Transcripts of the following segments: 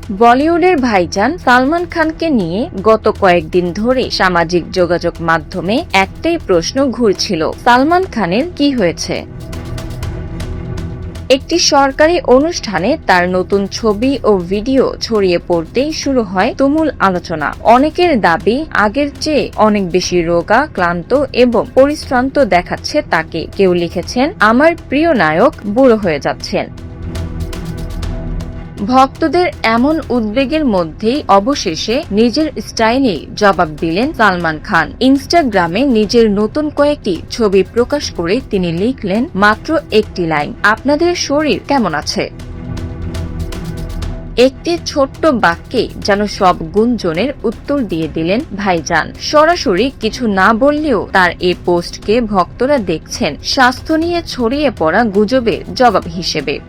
বলিউডের ভাইজান সালমান খানকে নিয়ে গত কয়েকদিন ধরে সামাজিক যোগাযোগ মাধ্যমে একটাই প্রশ্ন ঘুরছিল, সালমান খানের কি হয়েছে। একটি সরকারি অনুষ্ঠানে তার নতুন ছবি ও ভিডিও ছড়িয়ে পড়তেই শুরু হয় তুমুল আলোচনা। অনেকের দাবি, আগের চেয়ে অনেক বেশি রোগা, ক্লান্ত এবং পরিশ্রান্ত দেখাচ্ছে তাকে। কেউ লিখেছেন, আমার প্রিয় নায়ক বুড়ো হয়ে যাচ্ছেন। ভক্তদের এমন উদ্বেগের মধ্যেই অবশেষে নিজের স্টাইলেই জবাব দিলেন সালমান খান। ইনস্টাগ্রামে নিজের নতুন কয়েকটি ছবি প্রকাশ করে তিনি লিখলেন মাত্র একটি লাইন, আপনাদের শরীর কেমন আছে। একটি ছোট্ট বাক্যে যেন সব গুঞ্জনের উত্তর দিয়ে দিলেন ভাইজান। সরাসরি কিছু না বললেও তার এই পোস্টকে ভক্তরা দেখছেন স্বাস্থ্য নিয়ে ছড়িয়ে পড়া গুজবের জবাব হিসেবে।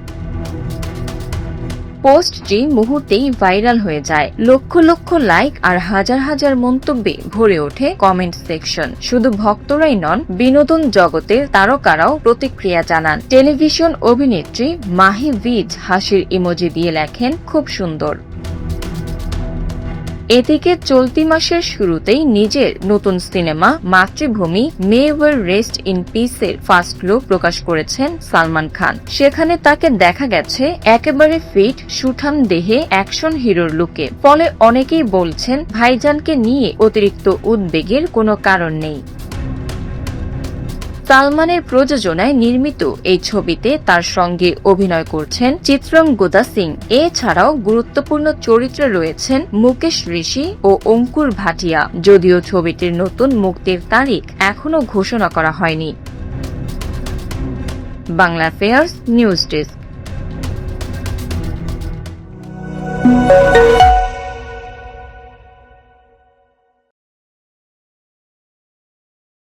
পোস্টটি মুহূর্তেই ভাইরাল হয়ে যায়। লক্ষ লক্ষ লাইক আর হাজার হাজার মন্তব্যে ভরে ওঠে কমেন্ট সেকশন। শুধু ভক্তরাই নন, বিনোদন জগতের তারকারাও প্রতিক্রিয়া জানান। টেলিভিশন অভিনেত্রী মাহি ভিজ হাসির ইমোজি দিয়ে লেখেন, খুব সুন্দর। এদিকে চলতি মাসের শুরুতেই নিজের নতুন সিনেমা মাতৃভূমি মে ওয়ার রেস্ট ইন পিসের ফার্স্ট লুক প্রকাশ করেছেন সালমান খান। সেখানে তাকে দেখা গেছে একেবারে ফিট, সুঠাম দেহে অ্যাকশন হিরোর লুকে। ফলে অনেকেই বলছেন ভাইজানকে নিয়ে অতিরিক্ত উদ্বেগের কোনো কারণ নেই। সালমানের প্রযোজনায় নির্মিত এই ছবিতে তার সঙ্গে অভিনয় করছেন চিত্রঙ্গদা সিং। এছাড়াও গুরুত্বপূর্ণ চরিত্রে রয়েছেন মুকেশ ঋষি ও অঙ্কুর ভাটিয়া। যদিও ছবিটির নতুন মুক্তির তারিখ এখনো ঘোষণা করা হয়নি। Bangla affairs news desk.